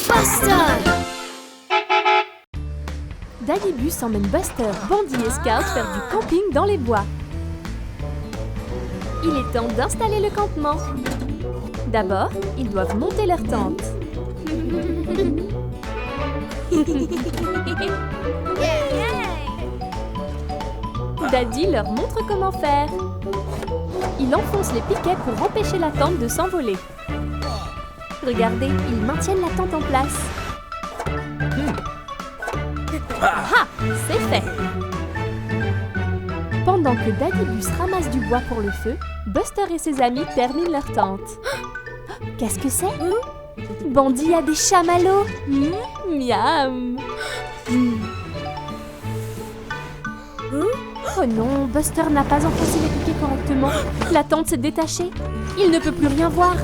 Buster! Daddybus emmène Buster, Bandy et Scout faire du camping dans les bois. Il est temps d'installer le campement. D'abord, ils doivent monter leur tente. Daddy leur montre comment faire. Il enfonce les piquets pour empêcher la tente de s'envoler. Regardez, ils maintiennent la tente en place. Ah, c'est fait! Pendant que Daddybus ramasse du bois pour le feu, Buster et ses amis terminent leur tente. Qu'est-ce que c'est? Bandy a des chamallows! Miam! Oh non, Buster n'a pas enfoncé les piquets correctement. La tente s'est détachée. Il ne peut plus rien voir.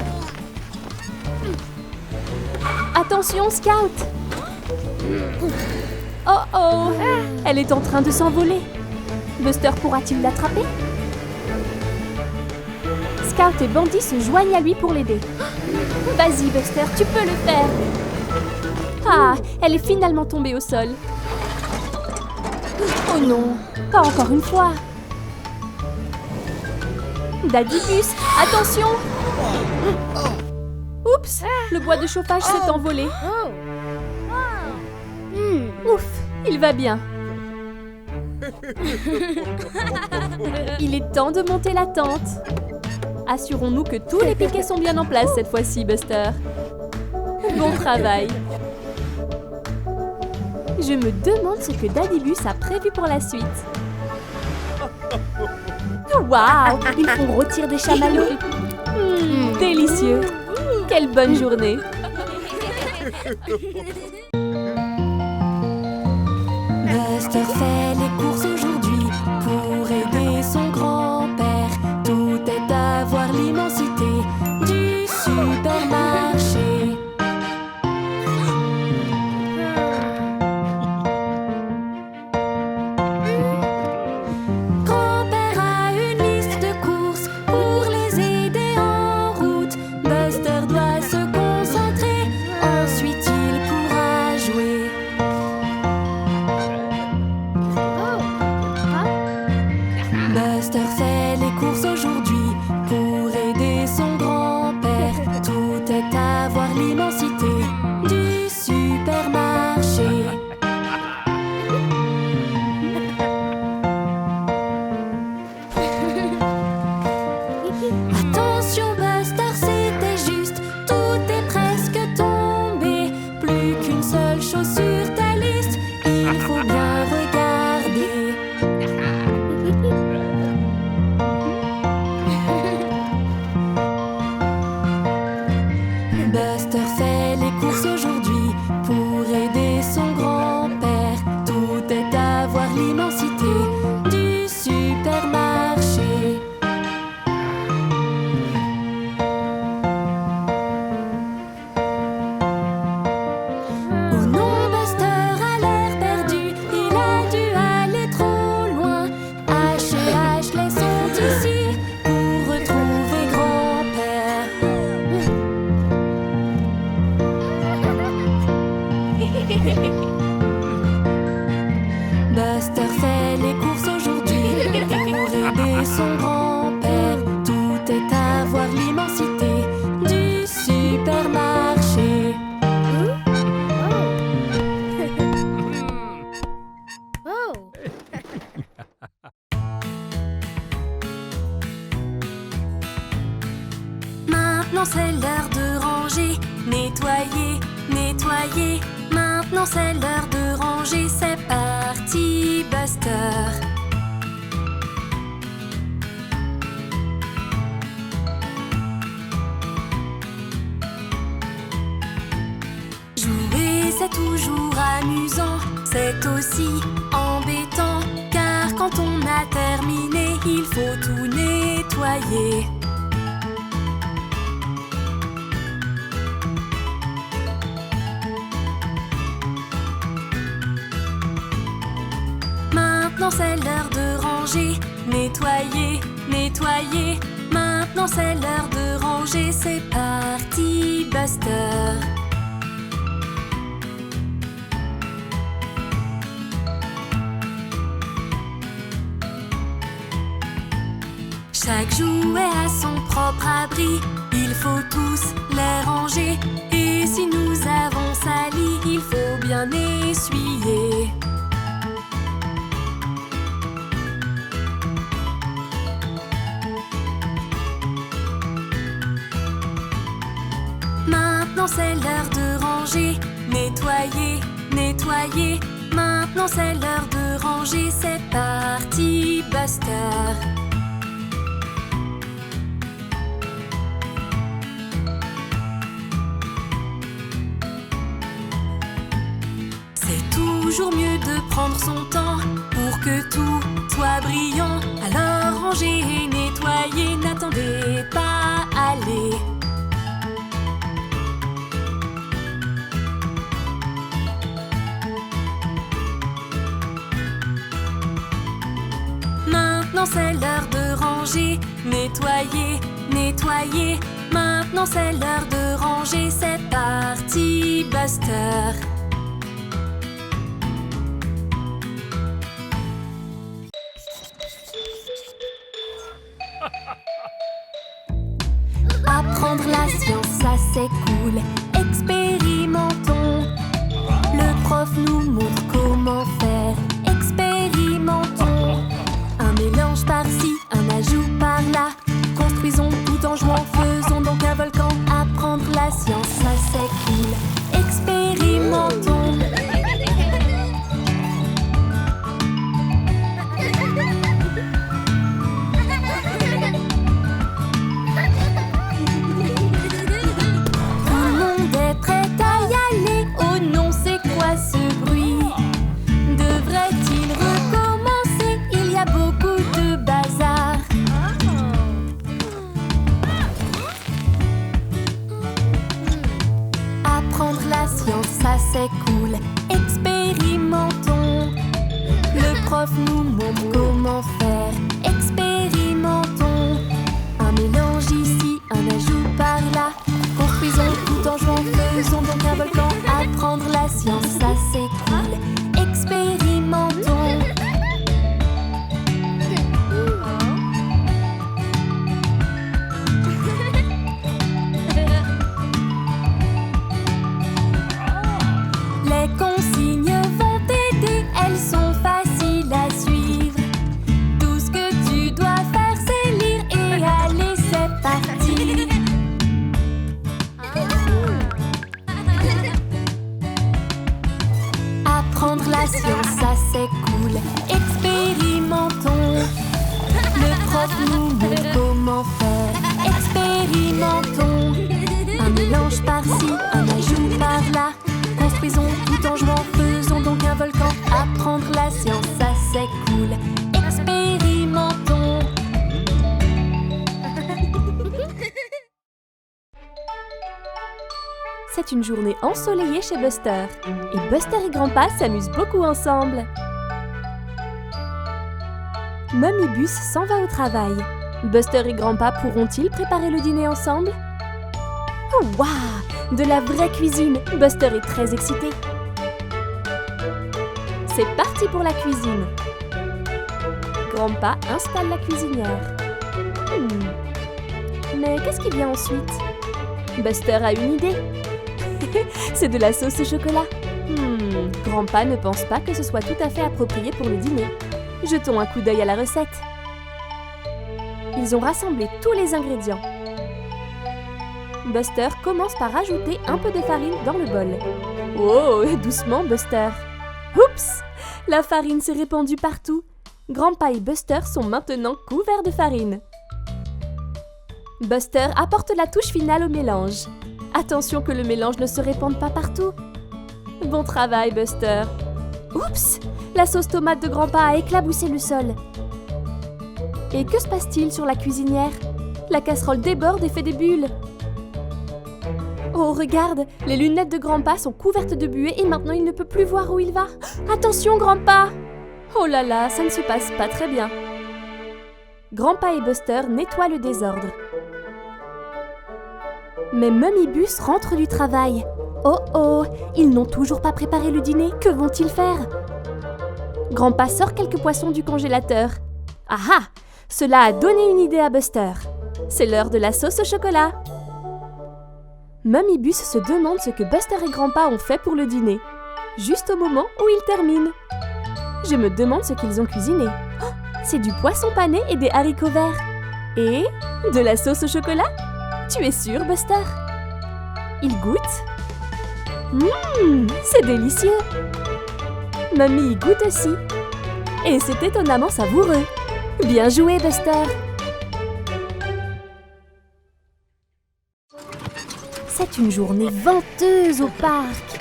Attention, Scout! Oh oh! Elle est en train de s'envoler. Buster pourra-t-il l'attraper? Scout et Bandy se joignent à lui pour l'aider. Vas-y, Buster, tu peux le faire! Ah, elle est finalement tombée au sol. Oh non, pas encore une fois! Daddybus, attention! Oups, le bois de chauffage s'est envolé. Ouf, il va bien. Il est temps de monter la tente. Assurons-nous que tous les piquets sont bien en place cette fois-ci, Buster. Bon travail. Je me demande ce que Daddybus a prévu pour la suite. Waouh, ils font rôtir des chamallows. Délicieux. Quelle bonne journée. Buster fait les courses aujourd'hui pour aider son grand-père. Tout est à voir l'immensité du supermarché. Grand-père a une liste de courses pour les aider en route. Buster doit se concentrer, ensuite il pourra jouer. Buster fait les courses aujourd'hui pour aider son grand-père. Tout est à voir l'immensité du supermarché. Attention Buster, c'était juste, tout est presque tombé. Plus qu'une seule chose sur ta liste, il faut bien regarder. Buster fait les courses aujourd'hui pour aider son grand-père. Tout est à voir l'immensité du supermarché. Oh non, Buster a l'air perdu, il a dû aller trop loin. H et Ashley sont ici pour retrouver grand-père. Buster fait les courses aujourd'hui pour aider son grand-père. Tout est à voir l'immensité du supermarché. Maintenant c'est l'heure de ranger, nettoyer, nettoyer. Maintenant c'est l'heure de ranger, c'est parti, Buster. Jouer c'est toujours amusant, c'est aussi embêtant, car quand on a terminé, il faut tout nettoyer. Maintenant c'est l'heure de ranger, nettoyer, nettoyer. nettoyer. Maintenant c'est l'heure de ranger, c'est parti Buster. Chaque jouet a son propre abri, il faut tous les ranger. Et si nous avons sali, il faut bien essuyer. Maintenant c'est l'heure de ranger, nettoyer, nettoyer. Maintenant c'est l'heure de ranger, c'est parti Buster. C'est toujours mieux de prendre son temps pour que tout soit brillant. Alors rangez et nettoyez, n'attendez pas, allez. Maintenant c'est l'heure de ranger, nettoyer, nettoyer. Maintenant c'est l'heure de ranger, c'est parti Buster. Apprendre la science, ça c'est cool. Expérimentons. Le prof nous montre comment faire. Expérimentons. Un mélange par-ci, un ajout par-là. Construisons tout en jouant, faisons donc un volcan. Apprendre la science, ça c'est cool. Expérimentons. Tout le monde est prêt à y aller. Oh non, c'est quoi ce bruit? Devrait-il recommencer? Il y a beaucoup de bazar. Apprendre la science, ça c'est cool. Expérimentons. Le prof nous montre comment faire. Expérimentons. Un mélange ici, un ajout par là. Construisons tout en jouant, faisons donc un volcan. Apprendre la science, ça c'est cool. Expérimentons. Les consignes vont t'aider, elles sont faciles à suivre. Tout ce que tu dois faire, c'est lire et aller, c'est parti. Apprendre la science, ça c'est cool. Expérimentons. Le prof nous montre comment faire. Expérimentons. Un mélange par-ci, un ajout par-là. Construisons tout en jouant, faisons donc un volcan. Apprendre la science, ça c'est cool. Expérimentons. C'est une journée ensoleillée chez Buster. Et Buster et Grandpa s'amusent beaucoup ensemble. Mummy Bus s'en va au travail. Buster et Grandpa pourront-ils préparer le dîner ensemble? Oh, waouh! De la vraie cuisine! Buster est très excité. C'est parti pour la cuisine. Grandpa installe la cuisinière. Mais qu'est-ce qui vient ensuite? Buster a une idée. C'est de la sauce au chocolat. Grandpa ne pense pas que ce soit tout à fait approprié pour le dîner. Jetons un coup d'œil à la recette. Ils ont rassemblé tous les ingrédients. Buster commence par ajouter un peu de farine dans le bol. Oh, doucement Buster. Oups! La farine s'est répandue partout. Grandpa et Buster sont maintenant couverts de farine. Buster apporte la touche finale au mélange. Attention que le mélange ne se répande pas partout. Bon travail, Buster. Oups! La sauce tomate de Grandpa a éclaboussé le sol. Et que se passe-t-il sur la cuisinière? La casserole déborde et fait des bulles. Oh, regarde! Les lunettes de Grandpa sont couvertes de buée et maintenant il ne peut plus voir où il va. Attention, Grandpa! Oh là là, ça ne se passe pas très bien. Grandpa et Buster nettoient le désordre. Mais Mummy Bus rentre du travail. Oh oh, ils n'ont toujours pas préparé le dîner, que vont-ils faire? Grandpa sort quelques poissons du congélateur. Ah ah, cela a donné une idée à Buster. C'est l'heure de la sauce au chocolat. Mummy Bus se demande ce que Buster et Grandpa ont fait pour le dîner, juste au moment où ils terminent. Je me demande ce qu'ils ont cuisiné. Oh, c'est du poisson pané et des haricots verts. Et de la sauce au chocolat? Tu es sûr, Buster? Il goûte. C'est délicieux. Mummy y goûte aussi. Et c'est étonnamment savoureux. Bien joué, Buster. C'est une journée venteuse au parc.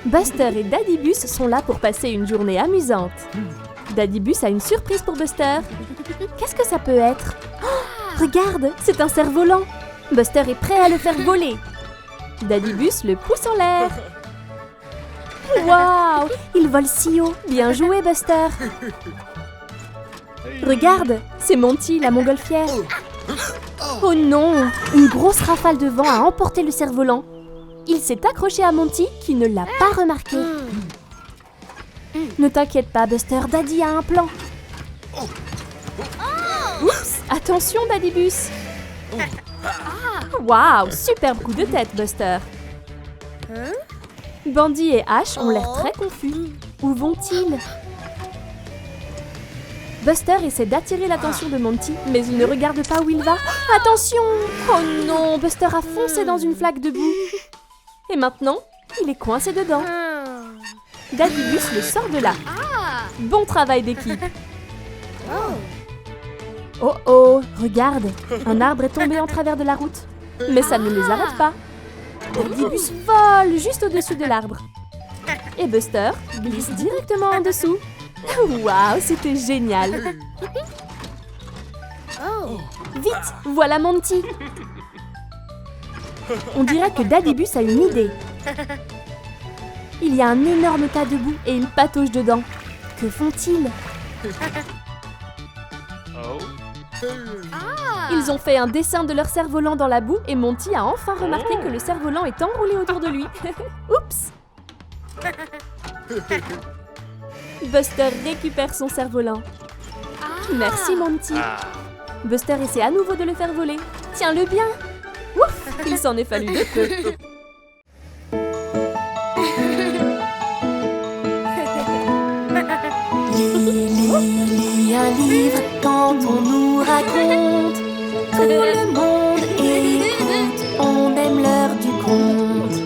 Buster et Daddy Bus sont là pour passer une journée amusante. Daddy Bus a une surprise pour Buster. Qu'est-ce que ça peut être? Oh, regarde, c'est un cerf-volant. Buster est prêt à le faire voler. Daddy Bus le pousse en l'air. Waouh, il vole si haut. Bien joué, Buster. Regarde, c'est Monty, la montgolfière. Oh non, une grosse rafale de vent a emporté le cerf-volant. Il s'est accroché à Monty qui ne l'a pas remarqué. Ne t'inquiète pas, Buster, Daddy a un plan. Oups, attention, Daddy Bus. Waouh, superbe coup de tête, Buster. Bandy et Ash ont l'air très confus. Où vont-ils? Buster essaie d'attirer l'attention de Monty, mais il ne regarde pas où il va. Attention! Oh non, Buster a foncé dans une flaque de boue. Et maintenant, il est coincé dedans. Daddy Bus le sort de là. Bon travail d'équipe. Oh oh, regarde, un arbre est tombé en travers de la route. Mais ça ne les arrête pas. Daddy Bus vole juste au-dessus de l'arbre. Et Buster glisse directement en dessous. Waouh, c'était génial. Vite, voilà Monty. On dirait que Daddy Bus a une idée. Il y a un énorme tas de boue et ils patauchent dedans. Que font-ils? Ils ont fait un dessin de leur cerf-volant dans la boue et Monty a enfin remarqué que le cerf-volant est enroulé autour de lui. Oups! Buster récupère son cerf-volant. Merci, Monty. Buster essaie à nouveau de le faire voler. Tiens-le bien. Ouf, il s'en est fallu de peu. Lis un livre quand on nous raconte. Tout le monde écoute, on aime l'heure du conte.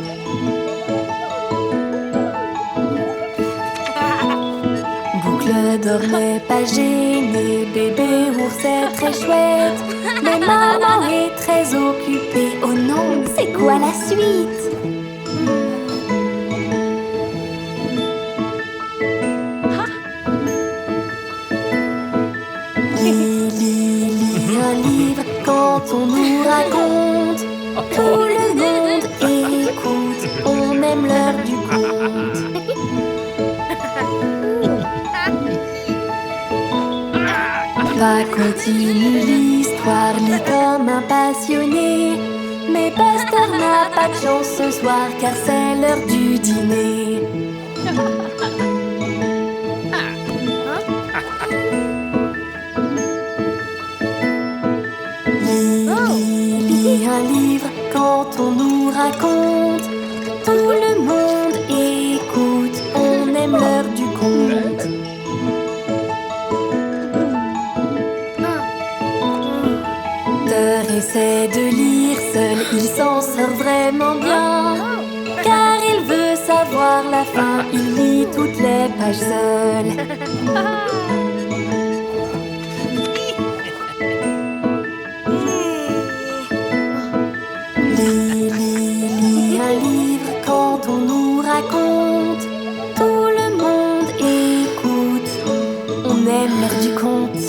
Boucle d'oreille pas gênée, bébé ours est très chouette. Mais maman est très occupée, oh non, c'est quoi la suite? Lis un livre quand on nous raconte. Tout le monde écoute, on aime l'heure du conte. Papa continue l'histoire, lit comme un passionné. Mais Buster n'a pas de chance ce soir car c'est l'heure du dîner. Lis un livre quand on nous raconte. Tout le monde écoute, on aime l'heure du conte. Buster essaie de lire seul, il s'en sort vraiment bien. Car il veut savoir la fin, il lit toutes les pages seul. Lis un livre quand on nous raconte. Tout le monde écoute, on aime l'heure du conte.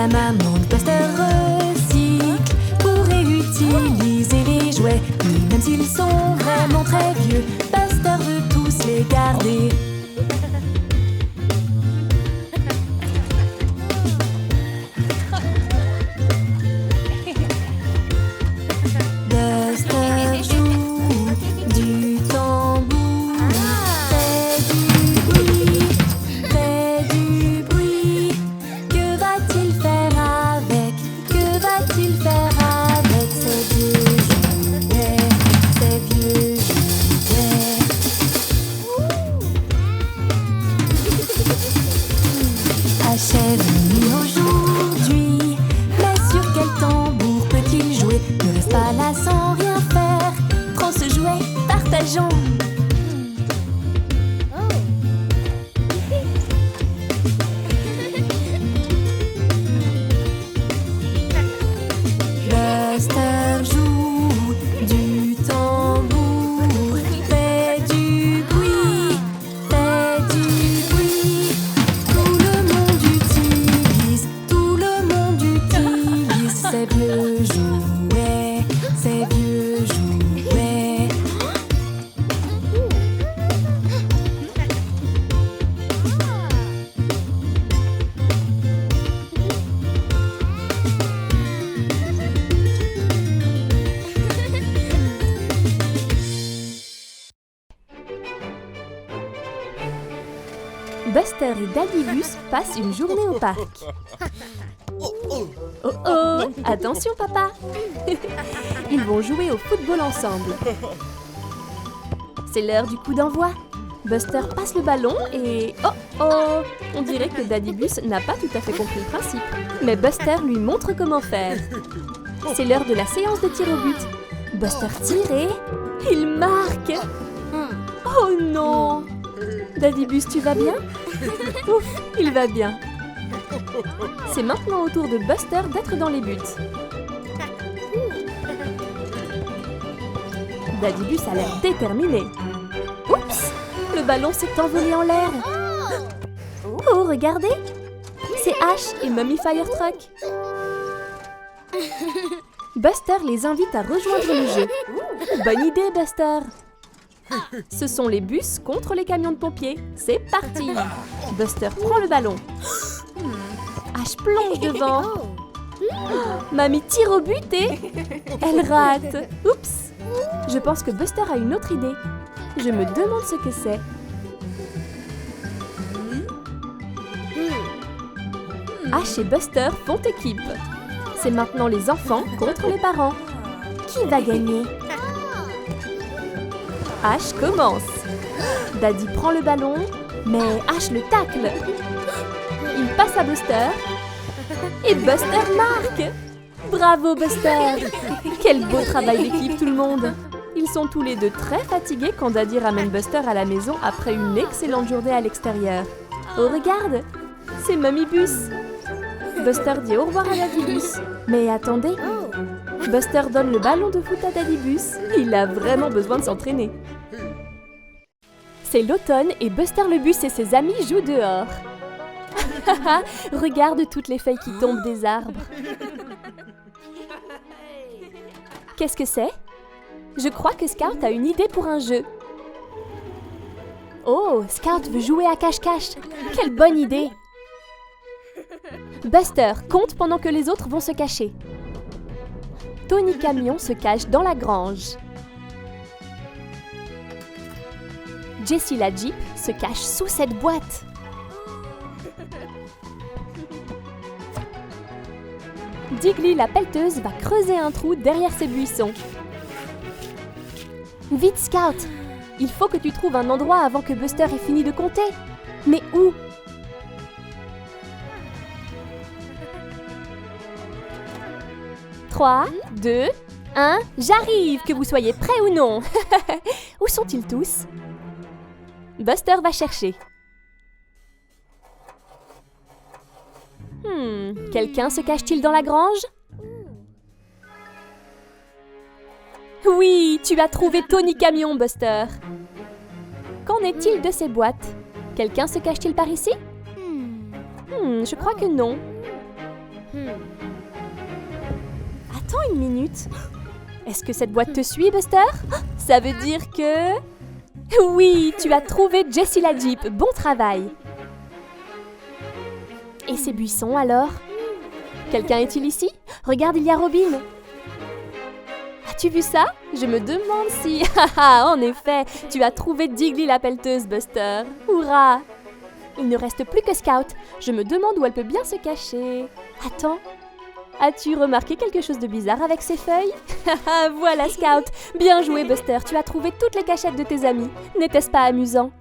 La maman de Buster recycle pour réutiliser les jouets. Et même s'ils sont vraiment très vieux, Buster veut tous les garder. Buster joue du tambour, fait du bruit. Que va-t-il faire avec? Que va-t-il faire avec ces vieux jouets? Ces vieux jouets. Achève-nous aujourd'hui, mais sur quel tambour peut-il jouer? Ne reste pas là sans rien faire. Prends ce jouet, partageons. Buster joue du tambour, fait du bruit, fait du bruit. Tout le monde utilise ces vieux jouets, ces vieux jouets. Buster et Daddy Bus passent une journée au parc. Oh oh, attention papa. Ils vont jouer au football ensemble. C'est l'heure du coup d'envoi. Buster passe le ballon et... Oh oh, on dirait que Daddy Bus n'a pas tout à fait compris le principe. Mais Buster lui montre comment faire. C'est l'heure de la séance de tir au but. Buster tire et... il marque. Oh non. Daddy Bus, tu vas bien? Ouf, il va bien. C'est maintenant au tour de Buster d'être dans les buts. Daddy Bus a l'air déterminé. Oups, le ballon s'est envolé en l'air. Oh, regardez, c'est Ash et Mummy Fire Truck. Buster les invite à rejoindre le jeu. Bonne idée, Buster. Ce sont les bus contre les camions de pompiers. C'est parti. Buster prend le ballon. Ash plonge devant. Mamie tire au but et... elle rate. Oups. Je pense que Buster a une autre idée. Je me demande ce que c'est. Ash et Buster font équipe. C'est maintenant les enfants contre les parents. Qui va gagner? Ash commence. Daddy prend le ballon, mais Ash le tacle. Il passe à Buster. Et Buster marque. Bravo Buster. Quel beau travail d'équipe tout le monde. Ils sont tous les deux très fatigués quand Daddy ramène Buster à la maison après une excellente journée à l'extérieur. Oh regarde, c'est Mummy Bus. Buster dit au revoir à Daddy Bus. Mais attendez, Buster donne le ballon de foot à Daddy Bus. Il a vraiment besoin de s'entraîner. C'est l'automne et Buster le bus et ses amis jouent dehors. Regarde toutes les feuilles qui tombent des arbres. Qu'est-ce que c'est? Je crois que Scout a une idée pour un jeu. Oh, Scout veut jouer à cache-cache. Quelle bonne idée! Buster compte pendant que les autres vont se cacher. Tony Camion se cache dans la grange. Jessie la Jeep se cache sous cette boîte. Diggly la pelleteuse va creuser un trou derrière ces buissons. Vite Scout! Il faut que tu trouves un endroit avant que Buster ait fini de compter. Mais où? « 3, 2, 1, j'arrive, que vous soyez prêts ou non. » Où sont-ils tous? Buster va chercher. Quelqu'un se cache-t-il dans la grange? Oui, tu as trouvé Tony Camion, Buster. Qu'en est-il de ces boîtes? Quelqu'un se cache-t-il par ici? Je crois que non. Attends une minute. Est-ce que cette boîte te suit, Buster? Ça veut dire que... Oui, tu as trouvé Jessie la Jeep. Bon travail. Et ces buissons, alors? Quelqu'un est-il ici? Regarde, il y a Robin. As-tu vu ça? Je me demande si... En effet, tu as trouvé Diggly la pelleteuse, Buster. Hourra! Il ne reste plus que Scout. Je me demande où elle peut bien se cacher. Attends. As-tu remarqué quelque chose de bizarre avec ces feuilles? Voilà, Scout. Bien joué, Buster. Tu as trouvé toutes les cachettes de tes amis. N'était-ce pas amusant?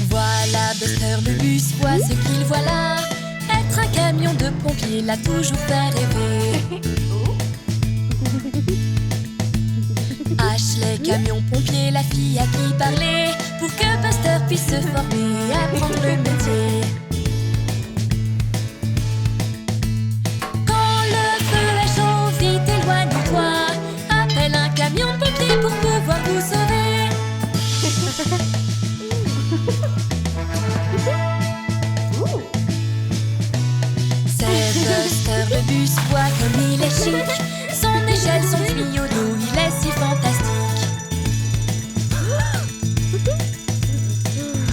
Voilà Buster le bus, vois ce qu'il voit là. Être un camion de pompier l'a toujours fait rêver. Ashley, camion pompier, la fille à qui parler, pour que Buster puisse se former et apprendre le métier. Quand le feu est chaud, vite éloigne-toi. Appelle un camion de pompier pour pouvoir vous sauver. C'est Buster le bus, vois comme il est chic. Son échelle, son tuyau d'eau, il est si fantastique.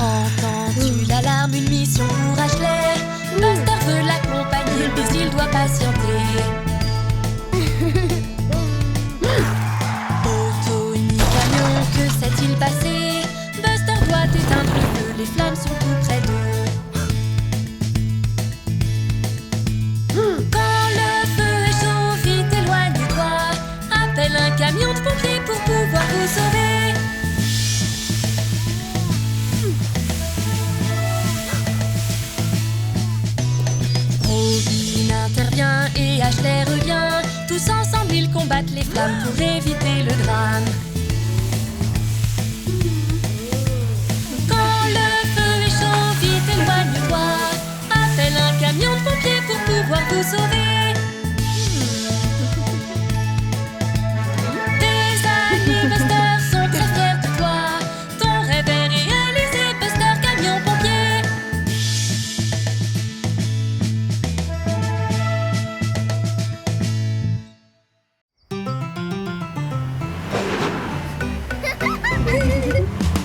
Entends-tu l'alarme, une mission pour Ashley? Buster veut l'accompagner, mais il doit patienter. Auto, ni camion, que s'est-il passé? Buster doit éteindre le feu, les flammes sont tout près d'eux. Quand le feu est chaud, vite éloigne-toi. Appelle un camion de pompiers pour pouvoir vous sauver. Robin intervient et Ashley revient. Tous ensemble ils combattent les flammes pour éviter le drame. Quand le feu est chaud, vite éloigne-toi. Appelle un camion de pompiers pour pouvoir vous sauver. Tes amis Buster sont très fiers de toi. Ton rêve est réalisé, Buster, camion pompier.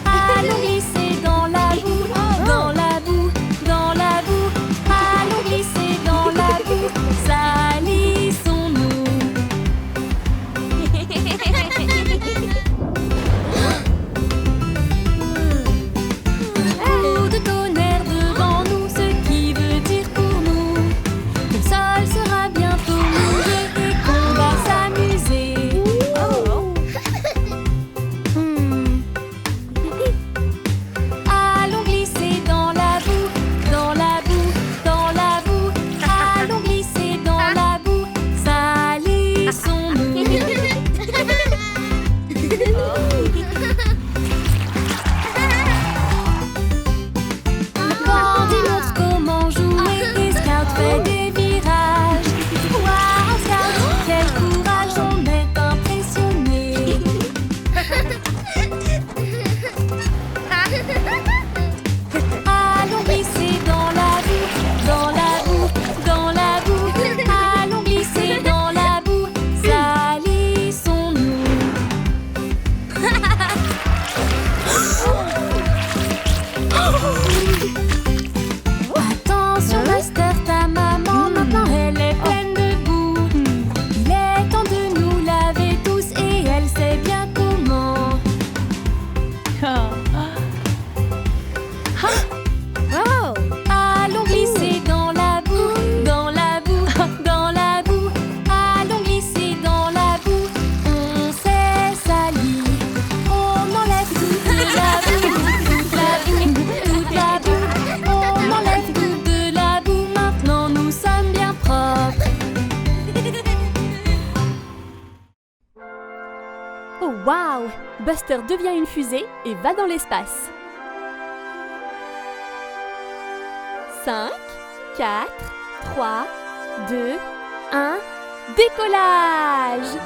Allons glisser dans la boue, dans la boue, dans la boue. Allons glisser dans la boue, salissons-nous. Coup de tonnerre devant nous, ce qui veut dire pour nous que le sol sera bientôt mouillé et qu'on va s'amuser. Allons glisser dans la boue, dans la boue, dans la boue. Allons glisser dans la boue, salissons-nous. Quand il montre comment jouer, et Scout fait des virages. Waouh, Scout, quel courage, on est impressionné. Allons glisser dans la boue, dans la boue, dans la boue. Allons glisser dans la boue, salissons-nous. Attention Buster, ta maman maintenant elle est pleine de boue. Il est temps de nous laver tous et elle sait bien comment. Allons glisser dans la boue, dans la boue, dans la boue. Allons glisser dans la boue, on s'est sali. On enlève toute la boue, toute la boue, toute la boue. On enlève toute de la boue, maintenant nous sommes bien propres. Oh waouh! Buster devient une fusée et va dans l'espace. 5, 4, 3, 2, 1, décollage!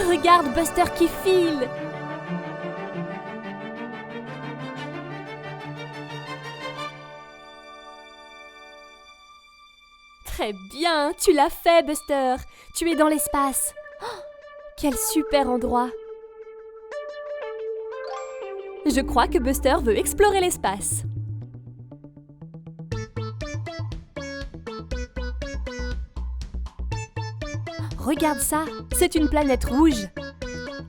Regarde Buster qui file! Très bien, tu l'as fait, Buster. Tu es dans l'espace. Oh, quel super endroit. Je crois que Buster veut explorer l'espace. Regarde ça, c'est une planète rouge.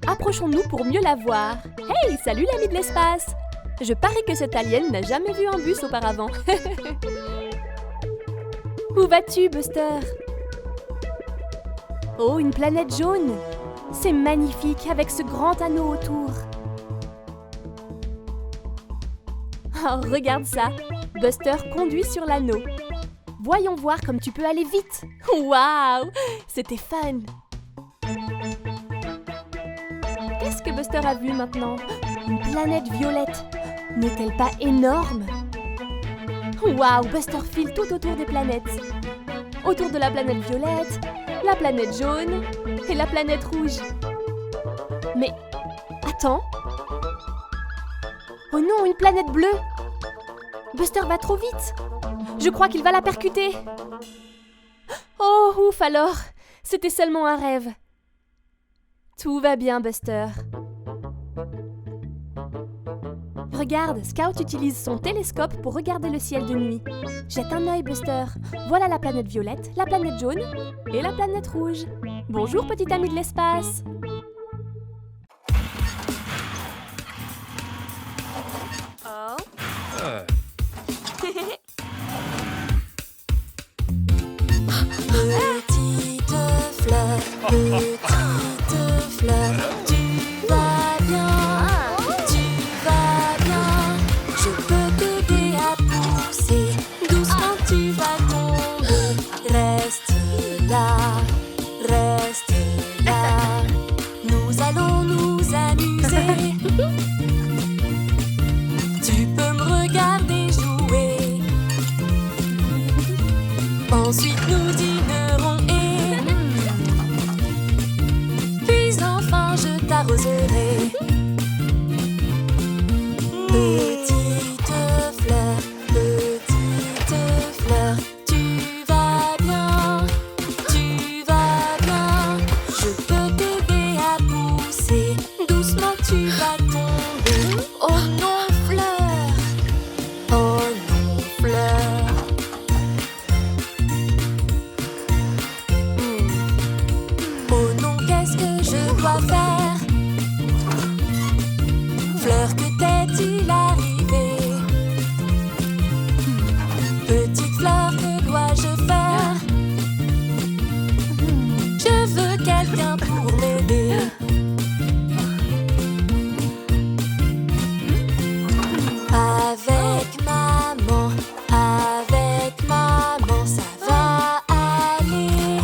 Approchons-nous pour mieux la voir. Hey, salut l'ami de l'espace! Je parie que cet alien n'a jamais vu un bus auparavant. Où vas-tu, Buster? Oh, une planète jaune! C'est magnifique avec ce grand anneau autour. Oh, regarde ça! Buster conduit sur l'anneau. Voyons voir comme tu peux aller vite. Waouh! C'était fun! Qu'est-ce que Buster a vu maintenant? Une planète violette. N'est-elle pas énorme? Waouh! Buster file tout autour des planètes. Autour de la planète violette, la planète jaune et la planète rouge. Mais, attends! Oh non, une planète bleue! Buster va trop vite! Je crois qu'il va la percuter. Oh, ouf alors! C'était seulement un rêve. Tout va bien, Buster. Regarde, Scout utilise son télescope pour regarder le ciel de nuit. Jette un œil, Buster. Voilà la planète violette, la planète jaune et la planète rouge. Bonjour, petit ami de l'espace. Oh. Petite fleur, tu vas bien, je peux t'aider à pousser, doucement tu vas tomber, reste là, nous allons nous amuser, tu peux me regarder jouer, ensuite nous dînerons et puis enfin je t'arroserai. Petite fleur, tu vas bien, je peux t'aider à pousser, doucement tu vas tomber. Oh non fleur, oh non, qu'est-ce que je dois faire? Fleur, que t'est-il arrivé? Petite fleur, que dois-je faire? Je veux quelqu'un pour m'aider. Avec maman, ça va aller,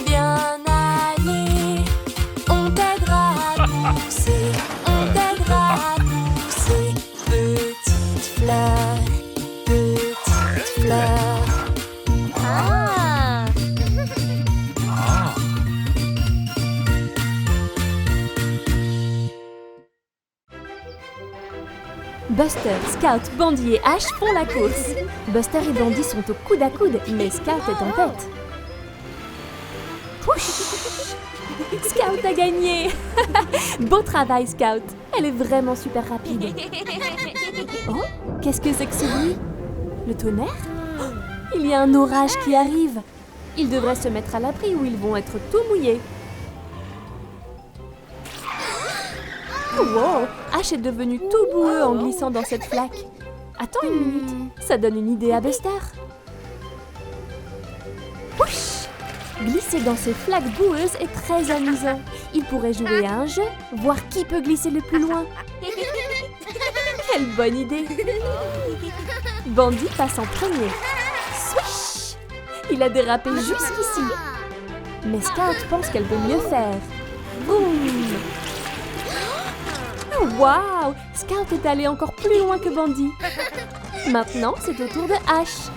bien aller. On t'aidera à pousser, petite fleur. Ah! Buster, Scout, Bandy et Ash font la course. Buster et Bandy sont au coude à coude, mais Scout est en tête. Pouch! Scout a gagné! Beau travail, Scout! Elle est vraiment super rapide. Oh, qu'est-ce que c'est que ce bruit? Le tonnerre? Il y a un orage qui arrive. Ils devraient se mettre à l'abri ou ils vont être tout mouillés. Wow! Ash est devenu tout boueux en glissant dans cette flaque. Attends une minute, ça donne une idée à Buster. Pouch! Glisser dans ces flaques boueuses est très amusant. Il pourrait jouer à un jeu, voir qui peut glisser le plus loin. Quelle bonne idée! Bandy passe en premier. Swish! Il a dérapé jusqu'ici. Mais Scout pense qu'elle peut mieux faire. Boum! Waouh! Scout est allé encore plus loin que Bandy. Maintenant, c'est au tour de Ash.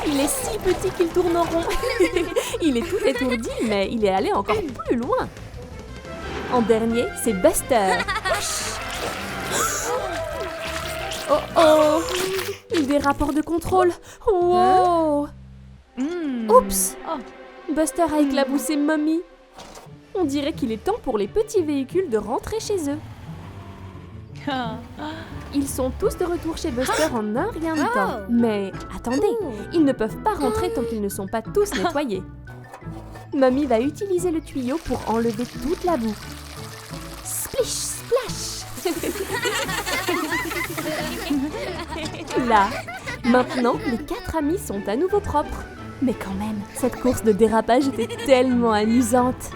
Il est si petit qu'il tourne en rond. Il est tout étourdi, mais il est allé encore plus loin. En dernier, c'est Buster. Oh oh! Il dérape hors de contrôle. Wow! Oups! Buster a éclaboussé Mommy. On dirait qu'il est temps pour les petits véhicules de rentrer chez eux. Ils sont tous de retour chez Buster en un rien de temps. Mais attendez, ils ne peuvent pas rentrer tant qu'ils ne sont pas tous nettoyés. Mommy va utiliser le tuyau pour enlever toute la boue. Splish, splash! Là, maintenant, les 4 amis sont à nouveau propres. Mais quand même, cette course de dérapage était tellement amusante.